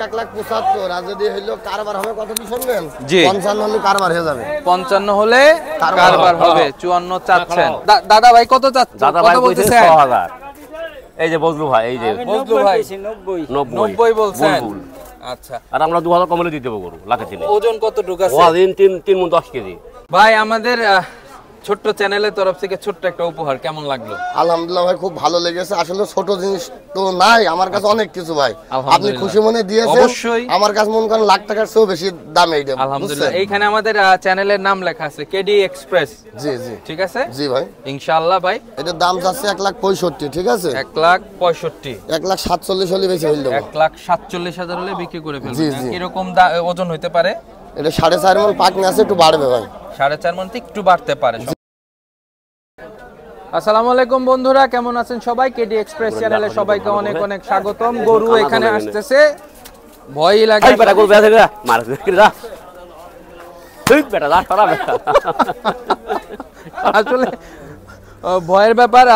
1,75,000 আর যদি হইলো কারবার হবে কত কি শুনবেন? 55 হলে কারবার হয়ে যাবে। 55 হলে কারবার হবে। 54 চাচ্ছেন। দাদা ভাই কত চাচ্ছেন? দাদা ভাই বলতেছে 6000। এই যে বজলু ভাই, এই যে বজলু ভাই 90 বলছেন। আচ্ছা, আর আমরা 2000 কমলে দিতে পারবো লাখে দিলে। ওজন কতটুকু আছে? ওজন 3 মণ 10 কেজি। ভাই আমাদের ছোট্ট চ্যানেলের তরফ থেকে ছোট্ট একটা উপহার, কেমন লাগলো? আলহামদুলিল্লাহ ভাই, খুব ভালো লেগেছে। আসলে ছোট জিনিস তো নাই আমার কাছে, অনেক কিছু ভাই আপনি খুশি মনে দিয়েছেন। অবশ্যই আমার কাছে মনে করেন লাখ টাকার চেয়েও বেশি দাম এইটা। আলহামদুলিল্লাহ, এইখানে আমাদের চ্যানেলের নাম লেখা আছে কেডি এক্সপ্রেস। জি জি ঠিক আছে। জি ভাই, ইনশাআল্লাহ ভাই। এটার দাম যাচ্ছে 1,65,000। ঠিক আছে, 1,65,000। 1,47,000 হলে বেশি হইল। 1,47,000 হলে বিক্রি করে ফেলবেন। জি জি। কিরকম ওজন হইতে পারে? এটা 4.5 মণ পাকনি আছে, একটু বাড়বে ভাই। 4.5 মণ একটু বাড়তে পারে। আসসালামু আলাইকুম বন্ধুরা, কেমন আছেন সবাই? কেডি এক্সপ্রেস চ্যানেলে সবাইকে অনেক অনেক স্বাগতম। গরু এখানে আসতেছে, ভয় লাগে। এই বেটা গরু বেঁধে দে, মার দে দা। তুই বেটা দা সরা বেটা। আসলে ভয়ের ব্যাপার।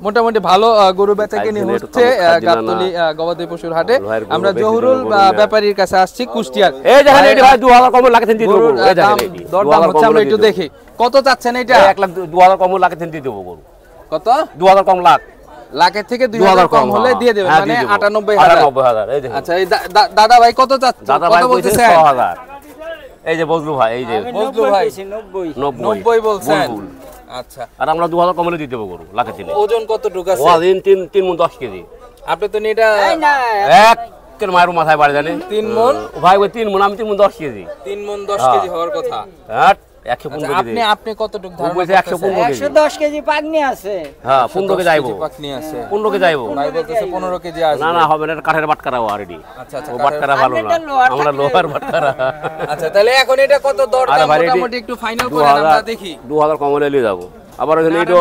মোটামুটি ভালো গরু বেচাকেনি হচ্ছে গাবতলী গবাদি পশুর হাটে। আমরা জহুরুল ব্যাপারীর কাছে আসছি, কুষ্টিয়ার। এই দেখেন এই ভাই 2000 কম লাখে দিতে দেবো। এই দেখেন দরদাম হচ্ছে, আমরা একটু দেখি কত চাচ্ছেন এটা। 1,02,000 কম লাখে দিতে দেবো গরু। কত? 2000 কম লাখ। লাখের থেকে 2000 কম হলে দিয়ে দেবেন, মানে 98,000। এই দেখেন। আচ্ছা, এই দাদা ভাই কত চাচ্ছেন? দাদা ভাই বলতেছে 6000। এই যে বজলু ভাই, এই যে বজলু ভাই 90 বলছেন। আচ্ছা, আর আমরা 2000 কমলে দিতে দেবো গরু লাখে দিলে। ওজন কতটুকু আছে? ওজন 3 মণ 10 কেজি। আপনি তো এটা এক কেন মায়ের মাথায় বাড়ি জানে 3 মণ ভাই, ওই 3 মণ, আমি 3 মণ 10 কেজি। 3 মণ 10 কেজি হওয়ার কথা। হ্যাঁ, 115 কেজি। আপনি কতটুকু ধারণা? 110 কেজি পাকনি আছে। হ্যাঁ, 15 কেজি যাইবো। পাকনি আছে 15 কেজি যাইবো। ভাই বলতেছে 15 কেজি আসবে। না না, হবে না, কাঠের বাটকারা অলরেডি। আচ্ছা আচ্ছা, ও বাটকারা ভালো না, আমরা লোহার বাটকারা। আচ্ছা, তাহলে এখন এটা কত দরদাম মোটামুটি একটু ফাইনাল করেন, আমরা দেখি। 2000 কমলে নিয়ে যাব। আবার ওখানে এইটো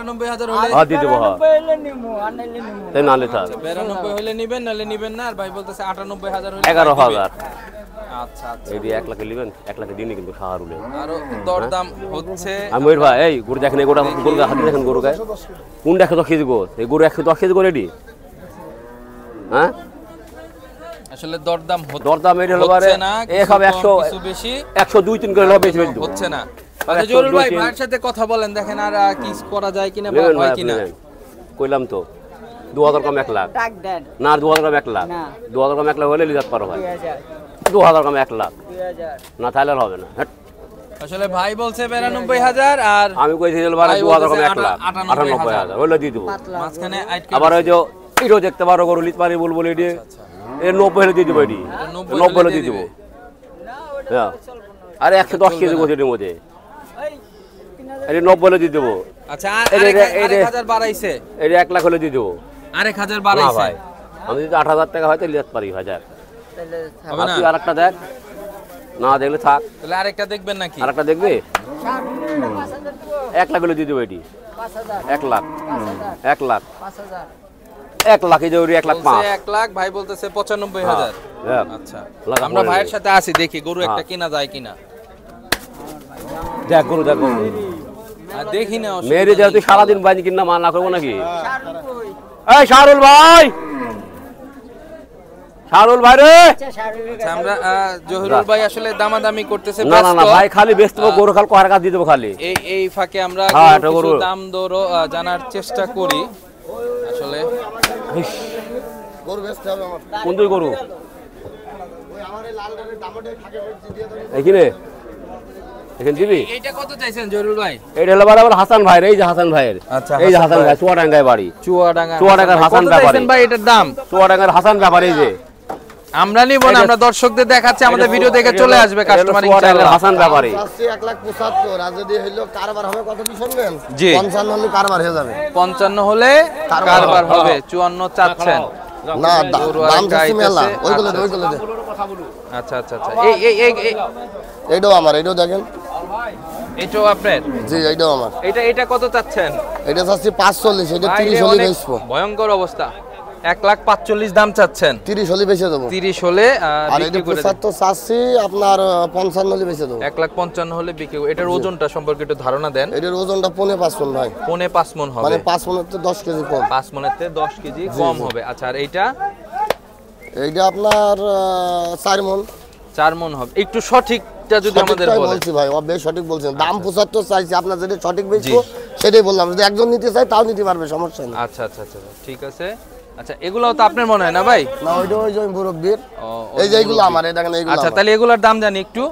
98,000 হলে হ্যাঁ দিয়ে দেব। হ্যাঁ, 92 হলে নিমু, আনলে নিমু। তাই নালে থাক। 92 হলে নেবেন, নালে নেবেন না। আর ভাই বলতেছে 98,000 হলে 11,000। আচ্ছা আচ্ছা, এই দিয়ে 1 লাখ নেবেন, 1 লাখ দিনই কিন্তু শাহরুলে। আর দরদাম হচ্ছে। আমি ওই ভাই, এই গরু দেখেন, এই গরু হাতে দেখেন, গরু গায় কোন 110 কেজি গো, এই গরু 110 কেজি করে রেডি। হ্যাঁ, আসলে দরদাম দরদাম এই হলো বারে এক হবে 100 কিছু বেশি, 102-3 করে বেশি বেশি হচ্ছে না। আচ্ছা জরুল ভাই, ভাইয়ের সাথে কথা বলেন, দেখেন আর কি করা যায় কিনা বা হয় কিনা। কইলাম তো 2000 কম 1 লাখ টাক দেন না, 2000 কম 1 লাখ না, 2000 কম 1 লাখ হলে লিজাত পারো ভাই। 2000 2000 কম 1 লাখ 2000 না, তাহলে হবে না। আসলে ভাই বলছে 92,000 আর আমি কইছি যে 2000 কম 1 লাখ 98,000 হলে দিয়ে দেব। মাঝখানে আবার ওই যে এটাও দেখতে পারো গরু লিত পারি বলবো এডি, এর 90 হলে দিয়ে দেব। এডি 90 হলে দিয়ে দেব। হ্যাঁ, আরে 110 কেজি গোছের মধ্যে এর 90 হলে দিয়ে দেব। আচ্ছা, আর 1000 বাড়াইছে, এর 1 লাখ হলে দিয়ে দেব। 1000 বাড়াইছে ভাই, আমি যদি 8000 টাকা হয় তাহলে লিত পারি 1000। তাহলে হবে না? তুই আরেকটা দেখ, না দেখলে থাক। তাহলে আরেকটা দেখবেন নাকি? আরেকটা দেখবে? 1 লাখ হলে দিয়ে দেব। এটি 5000 1 লাখ 1 লাখ 5000 1 লাখ, এই যে 1 লাখ 5। 1 লাখ, ভাই বলতেছে 95,000। হ্যাঁ, আচ্ছা, আমরা ভাইয়ের সাথে আসি, দেখি গরু একটা কেনা যায় কিনা। দেখ গরু, দেখ গরু আর দেখি না, মেরে যাও। তুই সারাদিন বাইনি কিনা মা না করবো নাকি? শারুল এই শাহরুল ভাই, শাহরুল ভাই রে। আচ্ছা, আমরা জহুরুল ভাই আসলে দামাদামি করতেছে। না না না ভাই, খালি ব্যস্ত গরু খাল কোহার কাজ দিয়ে দেবো খালি। এই ফাঁকে আমরা কিছু দাম দরও জানার চেষ্টা করি। আসলে গরু বেচতে হবে আমার। কোন দুই গরু? ওই আমার এই লাল রঙের দামটাই থাকে দিয়ে দেন। এইখানে এখানে দিবি। এইটা কত চাইছেন জহুরুল ভাই? এটা হলো বাবা হাসান ভাই, এই যে হাসান ভাইয়ের। আচ্ছা, এই যে হাসান ভাই, চুয়াডাঙ্গায় বাড়ি। চুয়াডাঙ্গার হাসান কত ব্যাপারী। চাইছেন ভাই এটার দাম? চুয়াডাঙ্গার হাসান ব্যাপারী। এই যে আমরা নিব না, আমরা দর্শকদের দেখাচ্ছি, আমাদের ভিডিও দেখে চলে আসবে কাস্টমার ইনশাআল্লাহ। হাসান ব্যাপারী চাচ্ছি 1,75,000 আর যদি হইলো কারবার হবে কত কি শুনবেন? জি। 55 হলে কারবার হয়ে যাবে। 55 হলে কারবার হবে। 54 চাচ্ছেন না, দাম চাচ্ছি মেলা। ওইগুলো দে, ওইগুলো দে। আচ্ছা আচ্ছা আচ্ছা, এইটাও আমার, এইটাও দেখেন। এটাও আপনার? জি, এইটাও আমার। এটা কত চাচ্ছেন? এটা চাচ্ছি 45, এটা 30 হলে বেচবো। ভয়ঙ্কর অবস্থা। 1,45,000 দাম চাচ্ছেন, 30 হলে বেচে দেবো। 30 হলে আর এটা বিক্রি করে দেব। 75 চাচ্ছি আপনার 55 হলে বেচে দেবো। 1,55,000 হলে বিক্রি। এটার ওজনটা সম্পর্কে একটু ধারণা দেন। এটার ওজনটা 5.5 মণ ভাই। 5.5 মণ হবে, মানে 5 মণের তো 10 কেজি কম। 5 মণের থেকে 10 কেজি কম হবে। আচ্ছা, আর এইটা? এইটা আপনার 4 মণ। 4 মণ হবে। একটু সঠিকটা যদি আমাদের সঠিকটাই বলেন। বলছি ভাই, ও বেশ সঠিক বলছেন। দাম 75 চাইছি, আপনার যেটা সঠিক বেচবো সেটাই বললাম। যদি একজন নিতে চায় তাও নিতে পারবে, সমস্যা নেই। আচ্ছা আচ্ছা আচ্ছা ঠিক আছে। আচ্ছা এগুলোও তো আপনার মনে হয় না ভাই? না ওইটা ওই যে মুরব্বির। এই যে এগুলো আমার, এটা কেন এগুলো আচ্ছা আমার। তাহলে এগুলোর দাম জানি একটু।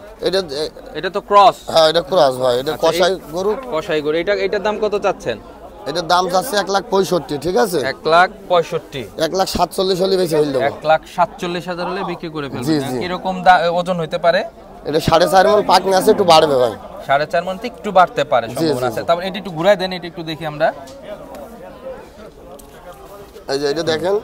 এটা তো ক্রস। হ্যাঁ এটা ক্রস ভাই, এটা কষাই গরু। কষাই গরু। এটার দাম কত চাচ্ছেন? এটার দাম যাচ্ছে 1,65,000, ঠিক আছে? 1,65,000। 1,47,000 হলে বেশি হইল। 1,47,000 হলে বিক্রি করে জি, ফেলবেন। জি। কিরকম ওজন হইতে পারে? এটা 4.5 মণ পাকনি আছে, একটু বাড়বে ভাই। 4.5 মণ থেকে একটু বাড়তে পারে, সম্ভাবনা আছে। তারপর এটা একটু ঘুরাই দেন, এটা একটু দেখি আমরা। এই যে এটা দেখেন,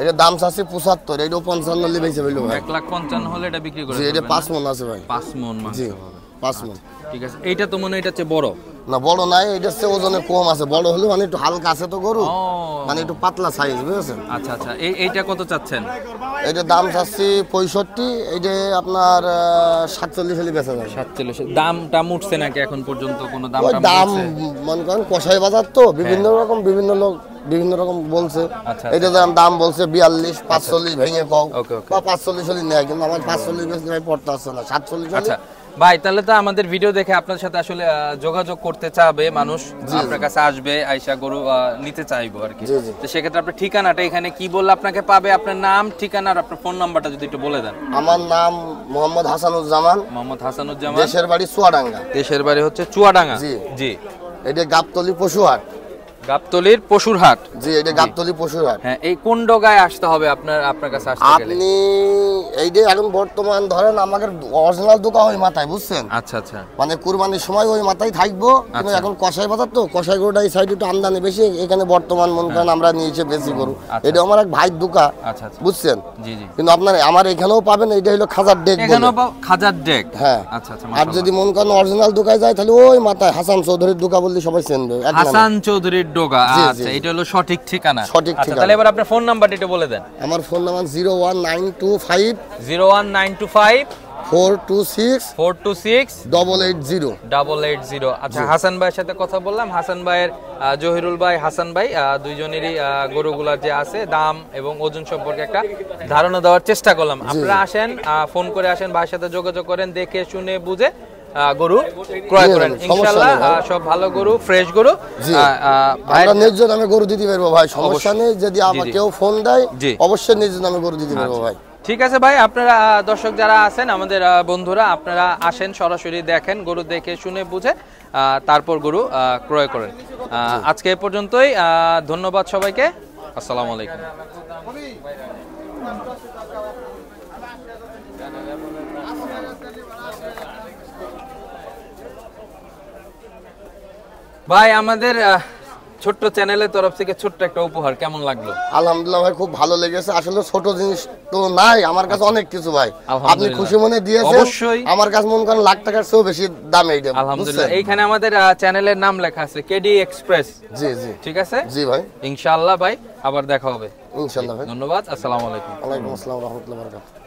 এটা দাম চাচ্ছে 75, এটা 55 হলে বেশি হইল ভাই। 1,55,000 হলে এটা বিক্রি করে জি, এটা ফেলবেন 5 না? মণ আছে ভাই। 5 মণ মাংস জি, হবে। 5 মণ। ঠিক আছে। এইটা তো মনে হয় এটা চেয়ে বড়। না বড় নাই, এটা হচ্ছে ওজনে কম আছে। বড় হলে মানে একটু হালকা আছে তো গরু, ও মানে একটু পাতলা সাইজ, বুঝেছেন? আচ্ছা আচ্ছা। এইটা কত চাচ্ছেন? এটা দাম চাচ্ছি 65, এইটা আপনার 47 হলে বেচা যাবে। 47। দামটা উঠছে নাকি এখন পর্যন্ত কোনো দাম? ওই দাম মনে করেন কষাই বাজার তো বিভিন্ন রকম, বিভিন্ন লোক বিভিন্ন রকম বলছে। আচ্ছা, এটা দাম বলছে 42, 45 ভেঙে কও, ওকে, ওকে। বা 45 হলে নেয়, কিন্তু আমার 45 বেশি ভাই পড়তে আসছে না। 47 হলে আচ্ছা ভাই, তাহলে তো আমাদের ভিডিও দেখে আপনার সাথে আসলে যোগাযোগ করতে চাবে মানুষ, আপনার কাছে আসবে, আইসা গরু নিতে চাইবো আর কি। জি, জি। তো সেক্ষেত্রে আপনার ঠিকানাটা এখানে কি বললে আপনাকে পাবে? আপনার নাম, ঠিকানা আর আপনার ফোন নাম্বারটা যদি একটু বলে দেন। আমার নাম মোহাম্মদ হাসানুজ্জামান, মোহাম্মদ হাসানুজ্জামান। দেশের বাড়ি চুয়াডাঙ্গা। দেশের বাড়ি হচ্ছে চুয়াডাঙ্গা। জি। জি। এটা গাবতলি পশুহাট। গাবতলির পশুরহাট। জি, এটা গাবতলি পশুহাট। হ্যাঁ, এই কোন ডগায় আসতে হবে আপনার কাছে আসতে গেলে? আপনি এই যে এখন বর্তমান ধরেন আমাদের অরিজিনাল দোকান ওই মাথায়, বুঝছেন? আচ্ছা আচ্ছা। মানে কুরবানির সময় ওই মাথায় থাকবো, কিন্তু এখন কষাই বাজার তো, কষাই গরুটা এই সাইডে একটু আমদানি বেশি, এখানে বর্তমান মন করেন আমরা নিয়েছি বেশি গরু। এটা আমার এক ভাইয়ের দোকান, আচ্ছা আচ্ছা। বুঝছেন? জি জি। কিন্তু আপনার আমার এখানেও পাবেন, এটা হলো খাজার ডেক বলে। এখানেও খাজার ডেক। হ্যাঁ। আচ্ছা আচ্ছা। আর যদি মন করেন অরিজিনাল দোকায় যায়, তাহলে ওই মাথায় হাসান চৌধুরীর দোকান বললে সবাই চিনবে। এক নামে। হাসান চৌধুরীর ডোগা। জি, জি, আচ্ছা, জি। এটা হলো সঠিক ঠিকানা। সঠিক আচ্ছা, ঠিকানা। তাহলে এবার আপনার ফোন নাম্বারটা একটু বলে দেন। আমার ফোন নাম্বার 01925 01925 426 426 880। 880। আচ্ছা, হাসান ভাইয়ের সাথে কথা বললাম। হাসান ভাইয়ের জহিরুল ভাই, হাসান ভাই দুইজনেরই গরুগুলার যে আছে দাম এবং ওজন সম্পর্কে একটা ধারণা দেওয়ার চেষ্টা করলাম। আপনারা আসেন, ফোন করে আসেন, ভাইয়ের সাথে যোগাযোগ করেন, দেখে শুনে বুঝে গরু ক্রয় করেন। ইনশাআল্লাহ সব ভালো গরু, ফ্রেশ গরু। আমরা ন্যায্য দামে গরু দিতে পারবো ভাই, সমস্যা নেই। যদি আমাকে কেউ ফোন দেয়, অবশ্যই ন্যায্য দামে গরু দিতে পারবো ভাই। ঠিক আছে ভাই, আপনারা দর্শক যারা আছেন, আমাদের বন্ধুরা, আপনারা আসেন, সরাসরি দেখেন, গরু দেখে শুনে বুঝে তারপর গরু ক্রয় করেন। আজকে এ পর্যন্তই। ধন্যবাদ সবাইকে। আসসালামু আলাইকুম। ভাই, আমাদের ছোট্ট চ্যানেলের তরফ থেকে ছোট্ট একটা উপহার কেমন লাগলো? আলহামদুলিল্লাহ ভাই, খুব ভালো লেগেছে। আসলে ছোট জিনিস তো নাই আমার কাছে, অনেক কিছু ভাই। আপনি খুশি মনে দিয়েছেন, অবশ্যই। আমার কাছে মনে করেন লাখ টাকার চেয়েও বেশি দাম এইটা। আলহামদুলিল্লাহ। এইখানে আমাদের চ্যানেলের নাম লেখা আছে কেডি এক্সপ্রেস। জি জি, ঠিক আছে। জি ভাই, ইনশাআল্লাহ ভাই, আবার দেখা হবে ইনশাআল্লাহ ভাই। ধন্যবাদ। আসসালামু আলাইকুম। ওয়ালাইকুম আসসালাম ওয়া রাহমাতুল্লাহি ওয়া বারাকাতুহু।